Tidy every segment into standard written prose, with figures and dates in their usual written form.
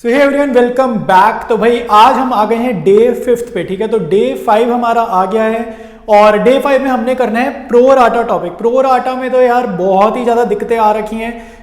सो hey everyone, welcome back. तो भाई आज हम आ गए हैं डे 5 पे। ठीक है, तो डे 5 हमारा आ गया है और डे 5 में हमने करना है pro rata topic. Pro rata में तो यार बहुत ही ज़्यादा दिक्कतें आ रखी हैं।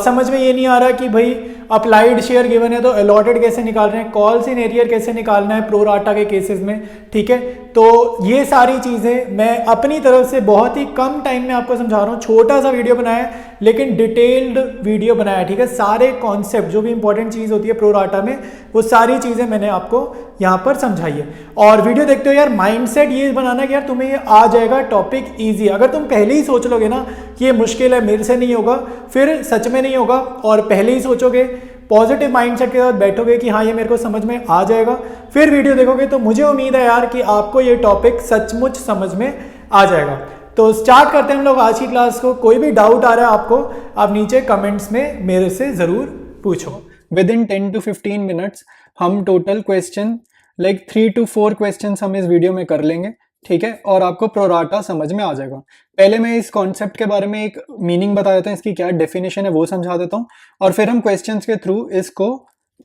समझ में ये नहीं आ रहा कि भाई अप्लाइड शेयर गिवन है तो अलॉटेड कैसे निकाल रहे हैं, कॉल्स इन एरियर कैसे निकालना है प्रो राटा के केसेस में। ठीक है, तो ये सारी चीज़ें मैं अपनी तरफ से बहुत ही कम टाइम में आपको समझा रहा हूँ। छोटा सा वीडियो बनाया है लेकिन डिटेल्ड वीडियो बनाया है। ठीक है, सारे कॉन्सेप्ट जो भी इंपॉर्टेंट चीज़ होती है प्रो राटा में वो सारी चीज़ें मैंने आपको यहाँ पर समझाई है। और वीडियो देखते हो यार, माइंडसेट ये बनाना कि यार तुम्हें ये आ जाएगा टॉपिक ईजी। अगर तुम पहले ही सोच लोगे ना कि ये मुश्किल है, मेरे से नहीं होगा, फिर सच में नहीं होगा। और पहले ही सोचोगे, पॉजिटिव माइंडसेट के साथ बैठोगे कि हाँ ये मेरे को समझ में आ जाएगा, फिर वीडियो देखोगे तो मुझे उम्मीद है यार कि आपको ये टॉपिक सचमुच समझ में आ जाएगा। तो स्टार्ट करते हैं हम लोग आज की क्लास को। कोई भी डाउट आ रहा है आपको, आप नीचे कमेंट्स में मेरे से ज़रूर पूछो। विद इन 10 to 15 मिनट्स हम total question like 3 to 4 question हम इस वीडियो में कर लेंगे। ठीक है, और आपको प्रोराटा समझ में आ जाएगा। पहले मैं इस कॉन्सेप्ट के बारे में एक मीनिंग बता देता हूँ, इसकी क्या डेफिनेशन है वो समझा देता हूँ, और फिर हम क्वेश्चंस के थ्रू इसको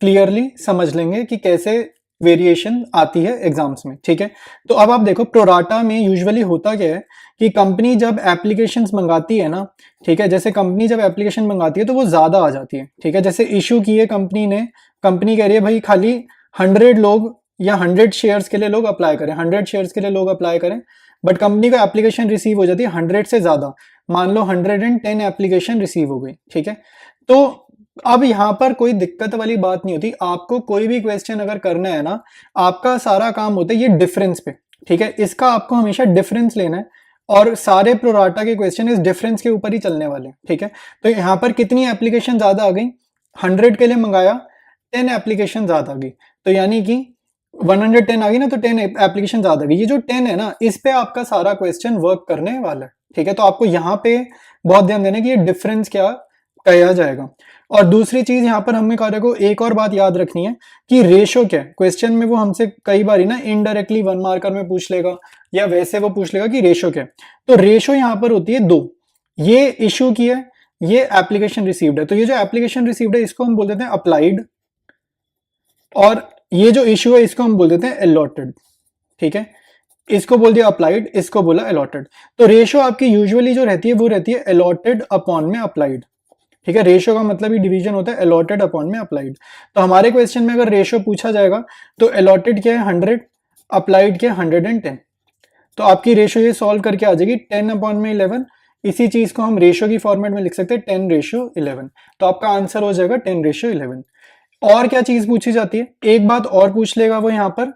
क्लियरली समझ लेंगे कि कैसे वेरिएशन आती है एग्जाम्स में। ठीक है, तो अब आप देखो प्रोराटा में यूजुअली होता क्या है कि कंपनी जब एप्लीकेशंस मंगाती है ना, ठीक है, जैसे कंपनी जब एप्लीकेशन मंगाती है तो वो ज्यादा आ जाती है। ठीक है, जैसे इशू की है कंपनी ने, कंपनी कह रही है भाई खाली 100 लोग या 100 शेयर्स के लिए लोग अप्लाई करें, 100 शेयर्स के लिए लोग अप्लाई करें, बट कंपनी को एप्लीकेशन रिसीव हो जाती है 100 से ज्यादा। मान लो 110 एप्लीकेशन रिसीव हो गई। ठीक है, तो अब यहाँ पर कोई दिक्कत वाली बात नहीं होती। आपको कोई भी क्वेश्चन अगर करना है ना, आपका सारा काम होता है ये डिफरेंस पे। ठीक है, इसका आपको हमेशा डिफरेंस लेना है और सारे प्रोराटा के क्वेश्चन इस डिफरेंस के ऊपर ही चलने वाले हैं। ठीक है, तो यहाँ पर कितनी एप्लीकेशन ज्यादा आ गई, 100 के लिए मंगाया, 10 एप्लीकेशन ज्यादा आ गई, तो यानी कि 110 आ गई ना, तो 10 एप्लीकेशन ज्यादा आ गई। ये जो 10 है ना, इस पे आपका सारा क्वेश्चन वर्क करने वाला है। ठीक है, तो आपको यहाँ पे बहुत ध्यान देना कि ये डिफरेंस क्या कहा जाएगा। और दूसरी चीज यहाँ पर हमें कार्य को एक और बात याद रखनी है कि रेशो क्या है। क्वेश्चन में वो हमसे कई बार ना इनडायरेक्टली 1 मार्कर में पूछ लेगा या वैसे वो पूछ लेगा कि रेशो क्या है। तो रेशो यहाँ पर होती है 2। ये इशू की है, ये एप्लीकेशन रिसीव्ड है। तो ये जो एप्लीकेशन रिसीव्ड है इसको हम बोल देते हैं अप्लाइड, और ये जो इशू है इसको हम बोल देते हैं अलॉटेड। ठीक है, इसको बोल दिया अप्लाइड, इसको बोला अलॉटेड। तो रेशो आपकी यूजुअली जो रहती है वो रहती है अलॉटेड अपॉन में अप्लाइड। ठीक है, रेशो का मतलब ही डिवीजन होता है अलॉटेड अपॉन में अप्लाइड। तो हमारे क्वेश्चन में अगर रेशो पूछा जाएगा तो अलॉटेड क्या है 100, अप्लाइड क्या है 110। तो आपकी रेशो ये सॉल्व करके आ जाएगी 10 अपॉन में 11। इसी चीज को हम रेशो की फॉर्मेट में लिख सकते हैं 10:11। तो आपका आंसर हो जाएगा 10:11। और क्या चीज पूछी जाती है, एक बात और पूछ लेगा वो यहाँ पर।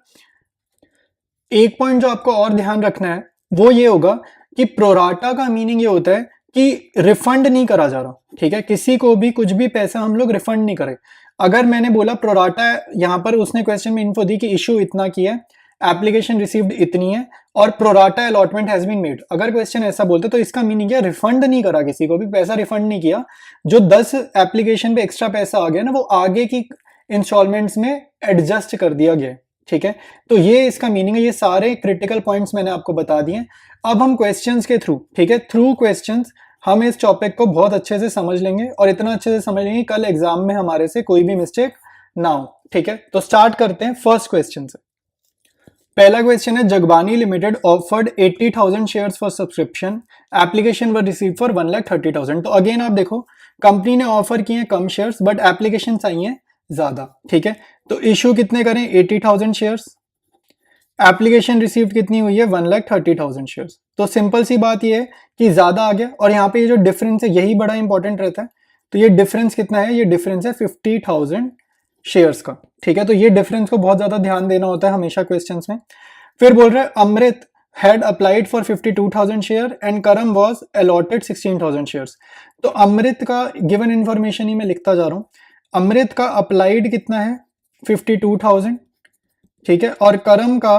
एक पॉइंट जो आपको और ध्यान रखना है वो ये होगा कि प्रोराटा का मीनिंग ये होता है कि रिफंड नहीं करा जा रहा। ठीक है, किसी को भी कुछ भी पैसा हम लोग रिफंड नहीं करें। अगर मैंने बोला प्रोराटा, यहाँ पर उसने क्वेश्चन में इन्फो दी कि इशू इतना की है, एप्लीकेशन रिसीव्ड इतनी है और pro rata allotment has been made, अगर क्वेश्चन ऐसा बोलते तो इसका मीनिंग है रिफंड नहीं करा, किसी को भी पैसा रिफंड नहीं किया। जो 10 एप्लीकेशन पे एक्स्ट्रा पैसा आ गया ना, वो आगे की इंस्टॉलमेंट्स में एडजस्ट कर दिया गया। ठीक है, तो ये इसका मीनिंग है। ये सारे क्रिटिकल पॉइंट्स मैंने आपको बता दिए। अब हम क्वेश्चंस के थ्रू, ठीक है, थ्रू क्वेश्चंस हम इस टॉपिक को बहुत अच्छे से समझ लेंगे और इतना अच्छे से समझ लेंगे कल एग्जाम में हमारे से कोई भी मिस्टेक ना हो। ठीक है, तो स्टार्ट करते हैं फर्स्ट क्वेश्चन से। पहला क्वेश्चन है, Jagbani limited offered 80,000 shares for subscription, application were receive for 1,30,000। तो अगेन आप देखो कंपनी ने ऑफर किए हैं कम शेयर्स बट एप्लीकेशन आई हैं ज्यादा। ठीक है, तो इशू कितने करें 80,000 शेयर्स, एप्लीकेशन रिसीव्ड कितनी हुई है 1,30,000 शेयर्स। तो सिंपल सी बात ये है कि ज्यादा आ गया, और यहाँ पे ये जो डिफरेंस है यही बड़ा इंपॉर्टेंट रहता है। तो ये डिफरेंस कितना है, ये डिफरेंस है 50,000 शेयर्स का। ठीक है, तो ये डिफरेंस को बहुत ज्यादा ध्यान देना होता है हमेशा क्वेश्चंस में। फिर बोल रहे हैं Amrit had applied for 52,000 share and Karam was allotted 16,000 shares. तो अमृत का गिवन इंफॉर्मेशन ही मैं लिखता जा रहा हूं। अमृत का अप्लाइड कितना है 52,000। ठीक है, और करम का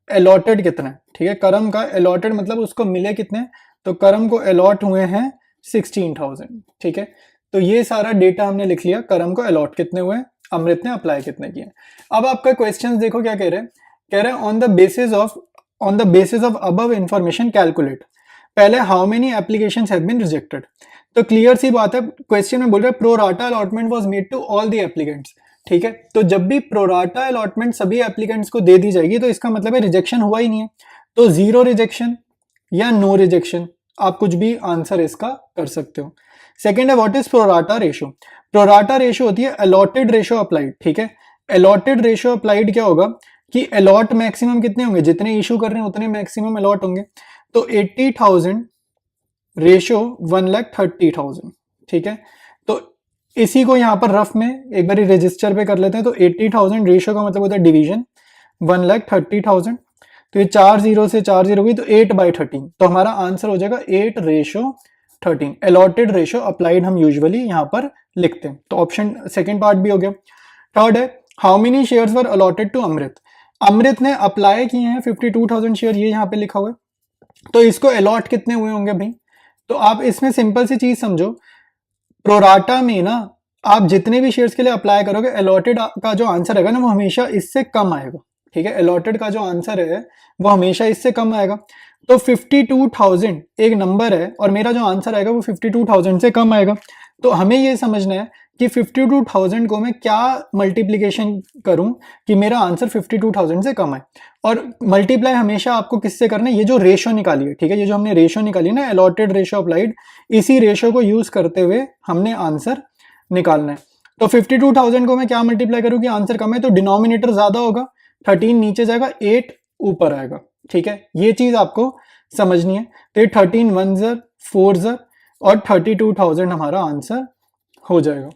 अलॉटेड कितना है। ठीक है, करम का अलॉटेड मतलब उसको मिले कितने, तो करम को अलॉट हुए हैं 16,000। ठीक है, तो ये सारा डेटा हमने लिख लिया, करम को अलॉट कितने हुए, अमृत ने अप्लाई कितने किए। अब आपका क्वेश्चन देखो क्या कह रहे हैं, कह रहे हैं on the basis of above information calculate. पहले how many applications have been rejected. तो क्लियर सी बात है, क्वेश्चन में बोल रहे हैं pro rata allotment was made to all the applicants. ठीक है। तो जब भी प्रोराटा अलॉटमेंट सभी एप्लीकेंट्स को दे दी जाएगी तो इसका मतलब है रिजेक्शन हुआ ही नहीं है, तो जीरो रिजेक्शन या नो रिजेक्शन, आप कुछ भी आंसर इसका कर सकते हो। सेकेंड है what is pro rata ratio. Pro rata ratio होती है अलॉटेड रेशो अप्लाइड, ठीक है। अलॉटेड रेशो अप्लाइड क्या होगा कि अलॉट मैक्सिमम कितने होंगे, जितने इशू कर रहे हैं उतने मैक्सिमम अलॉट होंगे, तो 80,000 रेशो 1,30,000, ठीक है। तो इसी को यहां पर रफ में एक बार रजिस्टर पे कर लेते हैं, तो 80,000 रेशो का मतलब होता है डिवीजन 1,30,000, तो ये 4 जीरो से 4 जीरो हुई तो 8/13, तो हमारा आंसर हो जाएगा 8:13। अलॉटेड रेशो अप्लाइड हम यूजुअली यहां पर लिखते हैं, तो ऑप्शन सेकंड पार्ट भी हो गया। थर्ड है how many shares were allotted to Amrit. Amrit ने अप्लाई किए हैं 52,000 शेयर, ये यहाँ पे लिखा हुआ है, तो इसको अलॉट कितने हुए होंगे भाई। तो आप इसमें सिंपल सी चीज समझो, प्रोराटा में ना आप जितने भी शेयर्स के लिए अप्लाई करोगे अलॉटेड का जो आंसर आएगा ना वो हमेशा इससे कम आएगा, ठीक है। अलॉटेड का जो आंसर है वो हमेशा इससे कम आएगा, तो 52,000 एक नंबर है और मेरा जो आंसर आएगा वो 52,000 से कम आएगा। तो हमें ये समझना है कि 52,000 को मैं क्या मल्टीप्लीकेशन करूं कि मेरा आंसर 52,000 से कम है, और मल्टीप्लाई हमेशा आपको किससे करना है, ये जो रेशो निकाली है, ठीक है, ये जो हमने रेशो निकाली ना अलॉटेड रेशो अप्लाइड, इसी रेशो को यूज करते हुए हमने आंसर निकालना है। तो 52,000 को मैं क्या मल्टीप्लाई करूं कि आंसर कम है, तो डिनोमिनेटर ज्यादा होगा, 13 नीचे जाएगा, 8 ऊपर आएगा, ठीक है, ये चीज आपको समझनी है। तो ये 13 1 ज़र 4 ज़र और 32,000 हमारा आंसर हो जाएगा,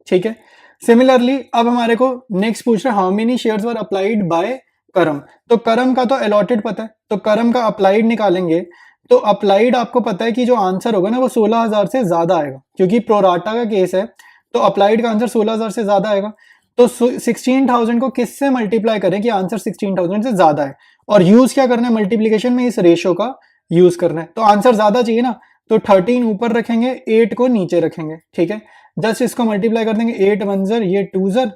ठीक है। सिमिलरली अब हमारे को नेक्स्ट पूछ रहा है how many shares were applied by करम। तो करम का तो अलॉटेड पता है, तो करम का अप्लाइड निकालेंगे, तो अप्लाइड आपको पता है कि जो आंसर होगा ना वो 16,000 से ज्यादा आएगा, क्योंकि प्रोराटा का केस है, तो अप्लाइड का आंसर 16,000 से ज्यादा आएगा। तो 16,000 को किससे मल्टीप्लाई करें कि आंसर 16,000 से ज्यादा है, और यूज क्या करना है मल्टीप्लीकेशन में, इस रेशो का यूज करना है। तो आंसर ज्यादा चाहिए ना, तो 13 ऊपर रखेंगे, 8 को नीचे रखेंगे, ठीक है। जस्ट इसको मल्टीप्लाई कर देंगे, 8 1 ज़र ये 2 ज़र,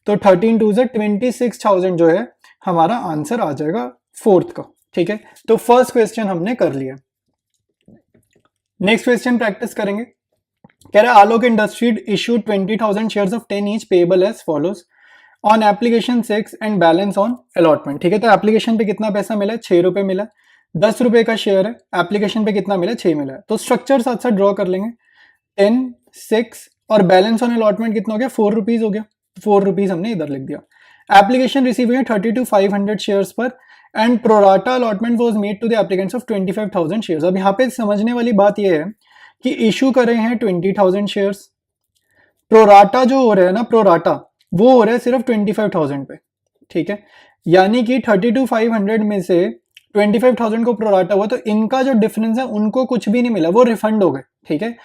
तो 13 2 ज़र 26,000 जो है हमारा आंसर आ जाएगा फोर्थ का, ठीक है। तो फर्स्ट क्वेश्चन हमने कर लिया। नेक्स्ट क्वेश्चन प्रैक्टिस करेंगे। कह रहा है Alok industries issued 20,000 shares of 10 each payable as follows on application 6 and balance on allotment, ठीक है। तो एप्लीकेशन पे कितना पैसा मिला है, 6 रुपए मिला, 10 रुपए का शेयर है, एप्लीकेशन पे कितना मिला, 6 मिला है। तो स्ट्रक्चर साथ साथ ड्रॉ कर लेंगे, 10 6 और बैलेंस ऑन अलॉटमेंट कितना हो गया, 4 रुपीज हो गया, 4 रुपीज हमने इधर लिख दिया। एप्लीकेशन रिसीव हुई 32,500 शेयर्स पर and pro rata allotment was made to the applicants of 25,000 shares. अब यहाँ पे समझने वाली बात यह है कि इशू कर रहे हैं 20,000 शेयर्स, प्रोराटा जो हो रहा है ना, प्रोराटा वो हो रहा है सिर्फ 25,000 पे, ठीक है। यानी कि 32,500 में से 25,000 को प्रोराटा हुआ, तो इनका जो डिफरेंस है उनको कुछ भी नहीं मिला, वो रिफंड हो गए, ठीक है।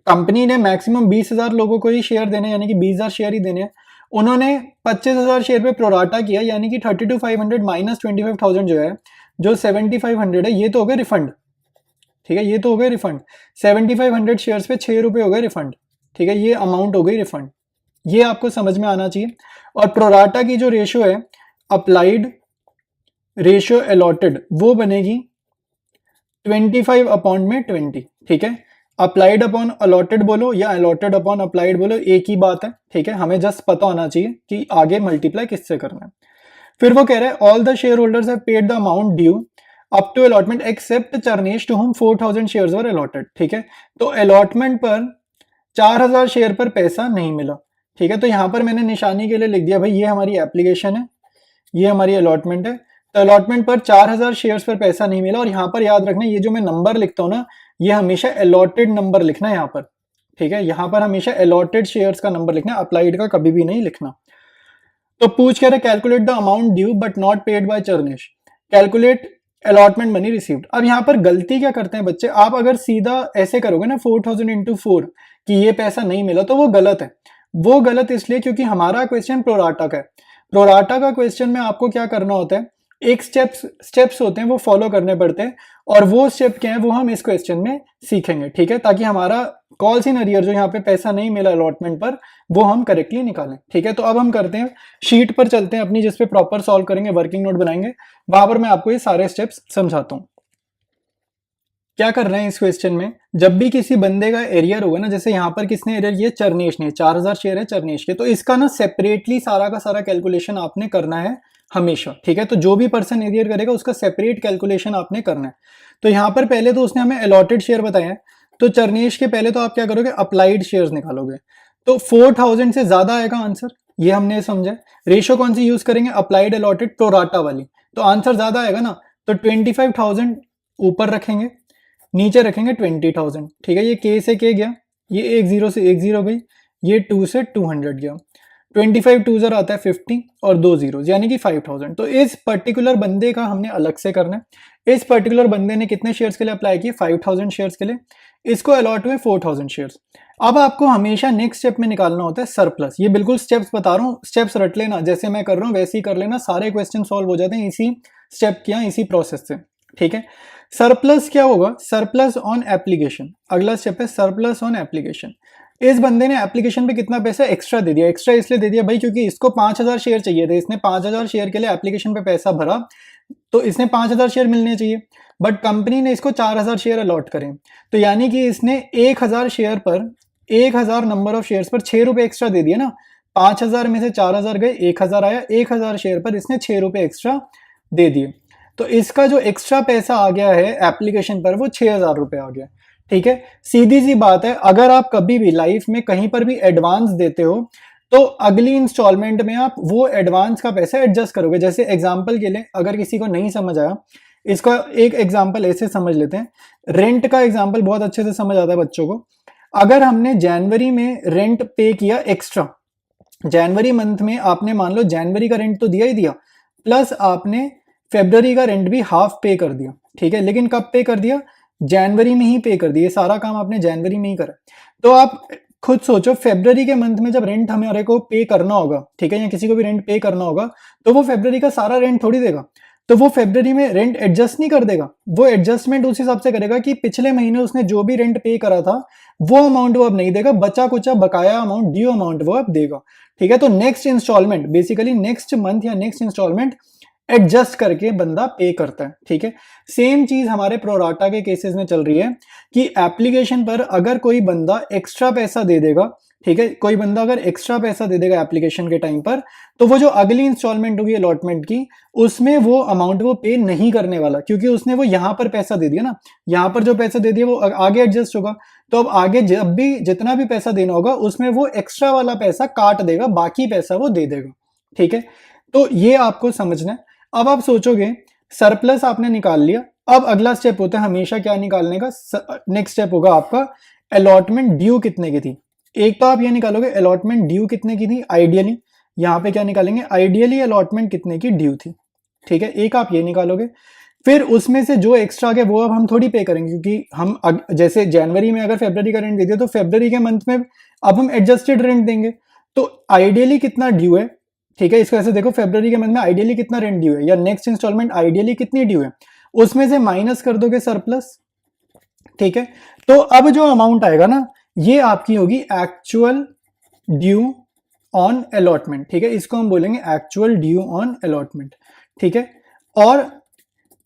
कंपनी ने मैक्सिमम 20,000 लोगों को ही शेयर देने, यानी कि 20,000 शेयर ही देने हैं, उन्होंने 25,000 शेयर पे प्रोराटा किया, यानी कि 32,500 माइनस 25,000 जो है, जो 7,500 है, ये तो हो गए रिफंड, ठीक है, ये तो हो गए रिफंड। 7,500 शेयर्स पे 6 रुपए हो गए रिफंड, ठीक है, ये अमाउंट हो गई रिफंड, ये आपको समझ में आना चाहिए। और प्रोराटा की जो रेशो है अप्लाइड रेशो अलॉटेड, वो बनेगी 25/20, ठीक है। अप्लाइड अपॉन अलॉटेड बोलो या अलॉटेड अपॉन अप्लाइड बोलो, एक ही बात है, ठीक है। हमें जस्ट पता होना चाहिए कि आगे मल्टीप्लाई किससे करना है। फिर वो कह रहा है all the share holders have paid the amount due up to allotment except Charnesh to whom 4,000 shares were allotted, ठीक है। तो अलॉटमेंट पर 4,000 शेयर पर पैसा नहीं मिला, ठीक है। तो यहां पर मैंने निशानी के लिए लिख दिया भाई ये हमारी एप्लीकेशन है, ये हमारी अलॉटमेंट है। तो अलॉटमेंट पर 4,000 शेयर्स पर पैसा नहीं मिला, और यहां पर याद रखना ये जो मैं नंबर लिखता हूं ना, ये हमेशा अलॉटेड नंबर लिखना है यहाँ पर, ठीक है। यहां पर हमेशा अलॉटेड शेयर्स का नंबर लिखना है, अप्लाइड का कभी भी नहीं लिखना। तो पूछ कह रहे calculate the amount due but not paid by Charnesh, calculate allotment money received. अब यहाँ पर गलती क्या करते हैं बच्चे, आप अगर सीधा ऐसे करोगे ना 4,000 इंटू 4 कि ये पैसा नहीं मिला, तो वो गलत है। वो गलत इसलिए क्योंकि हमारा क्वेश्चन प्रोराटा का है। प्रोराटा का क्वेश्चन में आपको क्या करना होता है, एक स्टेप्स होते हैं वो फॉलो करने पड़ते हैं, और वो स्टेप क्या है वो हम इस क्वेश्चन में सीखेंगे, ठीक है, ताकि हमारा कॉल सिनेरियो जो यहाँ पे पैसा नहीं मिला अलॉटमेंट पर, वो हम करेक्टली निकालें, ठीक है। तो अब हम करते हैं, शीट पर चलते हैं अपनी, जिसपे प्रॉपर सॉल्व करेंगे, वर्किंग नोट बनाएंगे, वहां पर मैं आपको ये सारे स्टेप्स समझाता हूँ। क्या कर रहे हैं इस क्वेश्चन में, जब भी किसी बंदे का एरियर होगा ना, जैसे यहाँ पर किसने एरियर किया, चरनेश ने, 4000 शेयर है चरनेश के, तो इसका ना सेपरेटली सारा का सारा कैलकुलेशन आपने करना है हमेशा, ठीक है। तो जो भी पर्सन एरियर करेगा उसका सेपरेट कैलकुलेशन आपने करना है। तो यहाँ पर पहले तो उसने हमें अलॉटेड शेयर बताया है, तो चरनेश के पहले तो आप क्या करोगे, अप्लाइड शेयर्स निकालोगे, तो 4000 से ज्यादा आएगा आंसर, ये हमने समझा। रेशो कौन सी यूज करेंगे, अप्लाइड अलॉटेड प्रोराटा वाली, तो आंसर ज्यादा आएगा ना, तो 25,000 ऊपर रखेंगे, नीचे रखेंगे 20,000, ठीक है। ये के से के गया, ये एक जीरो से एक जीरो गई, ये 2 से 200 गया, 25 2 जर आता है 50 और 2 जीरो यानी कि 5000। तो इस पर्टिकुलर बंदे का हमने अलग से करना है। इस पर्टिकुलर बंदे ने कितने शेयर्स के लिए अप्लाई किए, 5000 शेयर्स के लिए, इसको अलॉट हुए 4000 शेयर्स। अब आपको हमेशा नेक्स्ट स्टेप में निकालना होता है सरप्लस। ये बिल्कुल स्टेप्स बता रहा हूँ, स्टेप्स रट लेना, जैसे मैं कर रहा हूँ वैसे ही कर लेना, सारे क्वेश्चन सॉल्व हो जाते हैं इसी स्टेप किया, इसी प्रोसेस से, ठीक है। सरप्लस क्या होगा, सरप्लस ऑन एप्लीकेशन, अगला स्टेप है सरप्लस ऑन एप्लीकेशन। इस बंदे ने एप्लीकेशन पे कितना पैसा एक्स्ट्रा दे दिया, एक्स्ट्रा इसलिए दे दिया भाई क्योंकि इसको 5000 शेयर चाहिए थे, इसने 5000 शेयर के लिए एप्लीकेशन पे पैसा भरा, तो इसने 5000 शेयर मिलने चाहिए, बट कंपनी ने इसको 4000 शेयर अलॉट करें, तो यानी कि इसने 1000 शेयर पर, 1000 नंबर ऑफ शेयर्स पर 6 रुपए एक्स्ट्रा दे दिया ना, 5000 में से 4000 गए, 1000 आया, 1000 शेयर पर इसने 6 रुपए एक्स्ट्रा दे दिए, तो इसका जो एक्स्ट्रा पैसा आ गया है एप्लीकेशन पर वो 6000 रुपए आ गया, ठीक है। सीधी सी बात है, अगर आप कभी भी लाइफ में कहीं पर भी एडवांस देते हो तो अगली इंस्टॉलमेंट में आप वो एडवांस का पैसा एडजस्ट करोगे। जैसे एग्जांपल के लिए अगर किसी को नहीं समझ आया, इसका एक एग्जांपल ऐसे समझ लेते हैं, रेंट का एग्जांपल बहुत अच्छे से समझ आता है बच्चों को। अगर हमने जनवरी में रेंट पे किया एक्स्ट्रा, जनवरी मंथ में आपने मान लो जनवरी का रेंट तो दिया ही दिया, प्लस आपने फेब्रुवरी का रेंट भी हाफ पे कर दिया, ठीक है। लेकिन कब पे कर दिया, जनवरी में ही पे कर दिया, सारा काम आपने जनवरी में ही करा। तो आप खुद सोचो, फेब्रुवरी के मंथ में जब रेंट हमारे को पे करना होगा, ठीक है, या किसी को भी रेंट पे करना होगा, तो वो फेब्रुवरी का सारा रेंट थोड़ी देगा, तो वो फेब्रुवरी में रेंट एडजस्ट नहीं कर देगा, वो एडजस्टमेंट उस हिसाब से करेगा कि पिछले महीने उसने जो भी रेंट पे करा था वो अमाउंट वो अब नहीं देगा, बचा कुचा बकाया अमाउंट, ड्यू अमाउंट वो अब देगा, ठीक है। तो next instalment, basically next month या नेक्स्ट इंस्टॉलमेंट एडजस्ट करके बंदा पे करता है, ठीक है। सेम चीज हमारे प्रोराटा के केसेस में चल रही है कि एप्लीकेशन पर अगर कोई बंदा एक्स्ट्रा पैसा दे देगा, ठीक है, कोई बंदा अगर एक्स्ट्रा पैसा दे देगा एप्लीकेशन के टाइम पर, तो वो जो अगली इंस्टॉलमेंट होगी अलॉटमेंट की, उसमें वो अमाउंट वो पे नहीं करने वाला, क्योंकि उसने वो यहाँ पर पैसा दे दिया ना, यहाँ पर जो पैसा दे दिया वो आगे एडजस्ट होगा, तो अब आगे जब भी जितना भी पैसा देना होगा उसमें वो एक्स्ट्रा वाला पैसा काट देगा, बाकी पैसा वो दे देगा, ठीक है। तो ये आपको समझना है। अब आप सोचोगे सरप्लस आपने निकाल लिया, अब अगला स्टेप होता है हमेशा क्या निकालने का, नेक्स्ट स्टेप होगा आपका अलॉटमेंट ड्यू कितने की थी। एक तो आप ये निकालोगे अलॉटमेंट ड्यू कितने की थी, आइडियली यहाँ पे क्या निकालेंगे, आइडियली अलॉटमेंट कितने की ड्यू थी, ठीक है, एक आप ये निकालोगे। फिर उसमें से जो एक्स्ट्रा गया वो अब हम थोड़ी पे करेंगे, क्योंकि हम जैसे जनवरी में अगर फरवरी का रेंट दे दिया तो फरवरी के मंथ में अब हम एडजस्टेड रेंट देंगे, तो आइडियली कितना ड्यू है, ठीक है। इसको ऐसे देखो, फरवरी के मंथ में आइडियली कितना रेंट ड्यू है, या नेक्स्ट इंस्टॉलमेंट आइडियली कितनी ड्यू है, उसमें से माइनस कर दोगे सरप्लस, ठीक है। तो अब जो अमाउंट आएगा ना, ये आपकी होगी एक्चुअल ड्यू ऑन अलॉटमेंट, ठीक है, इसको हम बोलेंगे एक्चुअल ड्यू ऑन अलॉटमेंट, ठीक है। और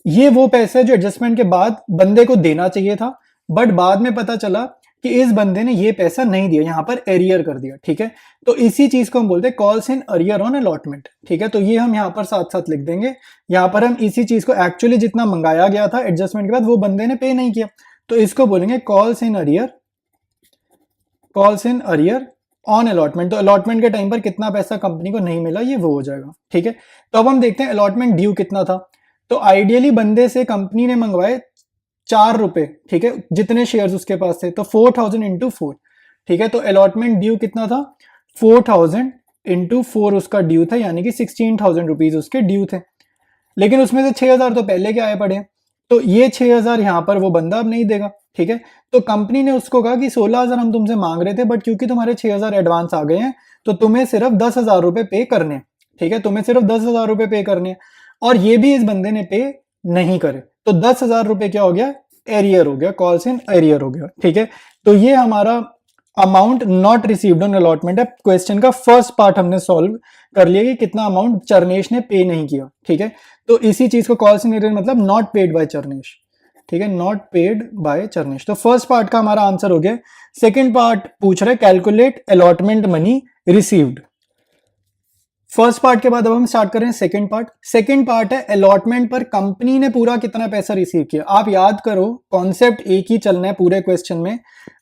ये वो पैसे जो एडजस्टमेंट के बाद बंदे को देना चाहिए था, बट बाद में पता चला कि इस बंदे ने ये पैसा नहीं दिया, यहां पर एरियर कर दिया, ठीक है। तो इसी चीज को हम बोलते हैं calls in arrear on allotment, ठीक है। तो ये हम यहां पर साथ साथ लिख देंगे, यहां पर हम इसी चीज को एक्चुअली जितना मंगाया गया था एडजस्टमेंट के बाद वो बंदे ने पे नहीं किया, तो इसको बोलेंगे calls in arrear, calls in arrear on allotment. तो अलॉटमेंट के टाइम पर कितना पैसा कंपनी को नहीं मिला ये वो हो जाएगा, ठीक है। तो अब हम देखते हैं अलॉटमेंट ड्यू कितना था। तो आइडियली बंदे से कंपनी ने मंगवाए 4 रुपए, ठीक है, जितने शेयर्स उसके पास थे, तो 4000 इंटू 4, ठीक है। तो अलॉटमेंट ड्यू कितना था, 4000 इंटू 4 उसका ड्यू था, यानी कि 16,000 रुपीज उसके ड्यू थे। लेकिन उसमें से 6000 तो पहले के आए पड़े, तो ये 6000 यहां पर वो बंदा अब नहीं देगा, ठीक है। तो कंपनी ने उसको कहा कि 16000 हम तुमसे मांग रहे थे, बट क्योंकि तुम्हारे 6000 एडवांस आ गए हैं तो तुम्हें सिर्फ 10,000 रुपए पे करने, ठीक है, तुम्हें सिर्फ 10,000 रुपए पे करने, और ये भी इस बंदे ने पे नहीं करे, तो 10,000 रुपए क्या हो गया, एरियर हो गया, कॉल्स इन एरियर हो गया, ठीक है। तो ये हमारा amount not received on allotment है। क्वेश्चन का फर्स्ट पार्ट हमने सॉल्व कर लिया कि कितना अमाउंट चरनेश ने पे नहीं किया, ठीक है। तो इसी चीज को कॉल्स इन एरियर मतलब नॉट पेड बाय चरनेश, ठीक है, नॉट पेड बाय चरनेश। तो फर्स्ट पार्ट का हमारा आंसर हो गया। सेकंड पार्ट पूछ रहे calculate allotment money received. First part के बाद अब हम स्टार्ट कर रहे हैं सेकंड पार्ट। सेकंड पार्ट है अलॉटमेंट पर कंपनी ने पूरा कितना पैसा रिसीव किया। आप याद करो, कॉन्सेप्ट एक ही चलना है पूरे क्वेश्चन में।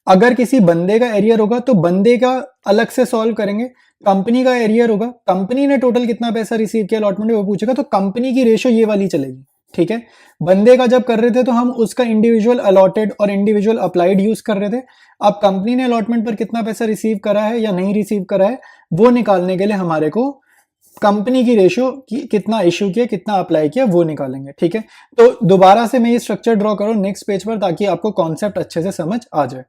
अगर किसी बंदे का एरियर होगा तो बंदे का अलग से सॉल्व करेंगे, कंपनी का एरियर होगा, कंपनी ने टोटल कितना पैसा रिसीव किया अलॉटमेंट में वो पूछेगा, तो कंपनी की रेशो ये वाली चलेगी। ठीक है, बंदे का जब कर रहे थे तो हम उसका इंडिविजुअल अलॉटेड और इंडिविजुअल अप्लाइड यूज कर रहे थे। अब कंपनी ने अलॉटमेंट पर कितना पैसा रिसीव करा है या नहीं रिसीव करा है वो निकालने के लिए हमारे को कंपनी की रेशो कितना इश्यू किया, कितना अप्लाई किया वो निकालेंगे। ठीक है, तो दोबारा से मैं ये स्ट्रक्चर ड्रॉ करूं नेक्स्ट पेज पर ताकि आपको कॉन्सेप्ट अच्छे से समझ आ जाए।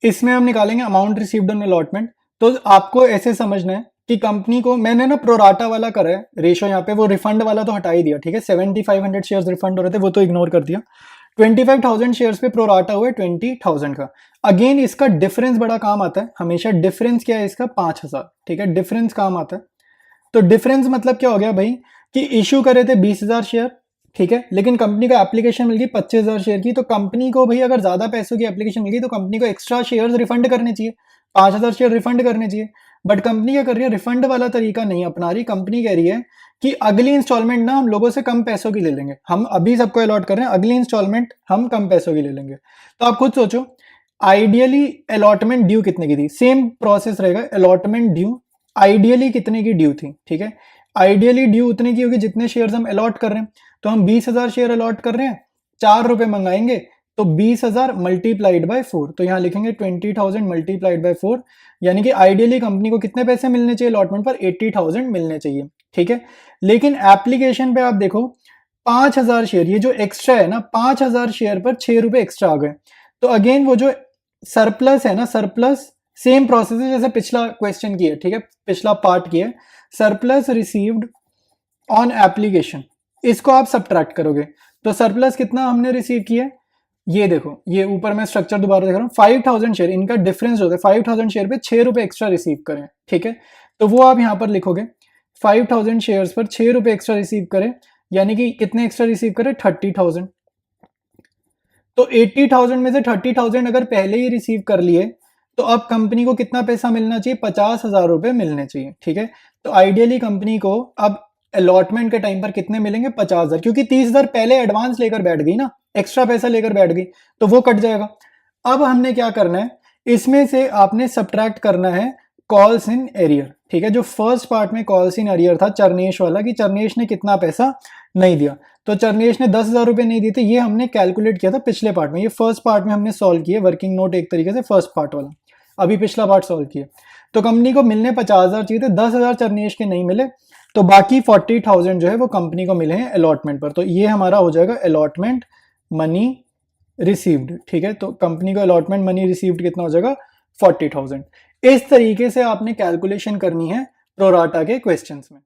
इसमें हम निकालेंगे अमाउंट रिसीव्ड ऑन अलॉटमेंट। तो आपको ऐसे समझना है कि कंपनी को मैंने ना प्रोराटा वाला करा है रेशो, यहाँ पे वो रिफंड वाला तो हटा ही दिया। ठीक है, 7500 शेयर्स रिफंड हो रहे थे वो तो इग्नोर कर दिया। 25,000 शेयर्स पे प्रोराटा हुआ है 20,000 का। अगेन इसका डिफरेंस बड़ा काम आता है हमेशा। डिफरेंस क्या है इसका? 5,000। ठीक है, डिफरेंस काम आता है। तो डिफरेंस मतलब क्या हो गया भाई कि इश्यू करे थे 20,000 शेयर, ठीक है, लेकिन कंपनी को एप्लीकेशन मिल गई 25,000 शेयर की। तो कंपनी को भाई अगर ज्यादा पैसों की एप्लीकेशन मिल गई तो कंपनी को एक्स्ट्रा शेयर्स रिफंड करने चाहिए, 5,000 शेयर रिफंड करने चाहिए। बट कंपनी क्या कर रही है? रिफंड वाला तरीका नहीं अपना रही। कंपनी कह रही है कि अगली इंस्टॉलमेंट ना हम लोगों से कम पैसों की ले लेंगे, हम अभी सबको अलॉट कर रहे हैं, अगली इंस्टॉलमेंट हम कम पैसों की ले लेंगे। तो आप खुद सोचो, आइडियली अलॉटमेंट ड्यू कितने की थी? सेम प्रोसेस रहेगा। अलॉटमेंट ड्यू आइडियली कितने की ड्यू थी? ठीक है, आइडियली ड्यू उतने की होगी जितने शेयर्स हम अलॉट कर रहे हैं। तो हम 20,000 शेयर अलॉट कर रहे हैं, 4 रुपए मंगाएंगे, तो 20,000 मल्टीप्लाइड बाय 4। तो यहाँ लिखेंगे 20,000 मल्टीप्लाइड बाय 4, यानी कि आइडियली कंपनी को कितने पैसे मिलने चाहिए अलॉटमेंट पर? 80,000 मिलने चाहिए। ठीक है, लेकिन एप्लीकेशन पे आप देखो 5,000 शेयर, ये जो एक्स्ट्रा है ना, 5,000 शेयर पर 6 रुपए एक्स्ट्रा आ गए। तो अगेन वो जो सरप्लस है ना, सरप्लस सेम प्रोसेस है जैसे पिछला क्वेश्चन की है। ठीक है, पिछला पार्ट की है, सरप्लस रिसीव्ड ऑन एप्लीकेशन, इसको आप सब्ट्रैक्ट करोगे तो सरप्लस कितना हमने रिसीव किया? ये देखो, ये ऊपर मैं स्ट्रक्चर दोबारा देख रहा हूँ, 5,000 शेयर, इनका डिफरेंस होता है 5,000 शेयर पे 6 रुपए एक्स्ट्रा रिसीव करें। ठीक है, तो वो आप यहां पर लिखोगे 5,000 शेयर्स पर 6 रुपए एक्स्ट्रा रिसीव करें, यानी कि कितने एक्स्ट्रा रिसीव करें? 30,000। तो 80,000 में से 30,000 अगर पहले ही रिसीव कर लिए तो अब कंपनी को कितना पैसा मिलना चाहिए? 50,000 रुपए मिलने चाहिए। ठीक है, तो आइडियली कंपनी को अब अलॉटमेंट के टाइम पर कितने मिलेंगे? 50,000, क्योंकि 30,000 पहले एडवांस लेकर बैठ गई ना, एक्स्ट्रा पैसा लेकर बैठ गई, तो वो कट जाएगा। अब हमने क्या करना है, इसमें से आपने सब्ट्रैक्ट करना है कॉल्स इन एरियर। ठीक है, जो फर्स्ट पार्ट में कॉल्स इन एरियर था चरनेश वाला, कि चरनेश ने कितना पैसा नहीं दिया, तो चरनेश ने 10,000 रुपए नहीं दिए थे, ये हमने कैलकुलेट किया था पिछले पार्ट में। ये फर्स्ट पार्ट में हमने सॉल्व किया, वर्किंग नोट एक तरीके से फर्स्ट पार्ट वाला, अभी पिछला पार्ट सॉल्व किया। तो कंपनी को मिलने 50,000 चाहिए थे, 10,000 चरनेश के नहीं मिले, तो बाकी 40,000 जो है वो कंपनी को मिले हैं अलॉटमेंट पर। तो ये हमारा हो जाएगा अलॉटमेंट मनी रिसीव्ड। ठीक है, तो कंपनी को अलॉटमेंट मनी रिसीव्ड कितना हो जाएगा? 40,000। इस तरीके से आपने कैलकुलेशन करनी है प्रोराटा के क्वेश्चंस में।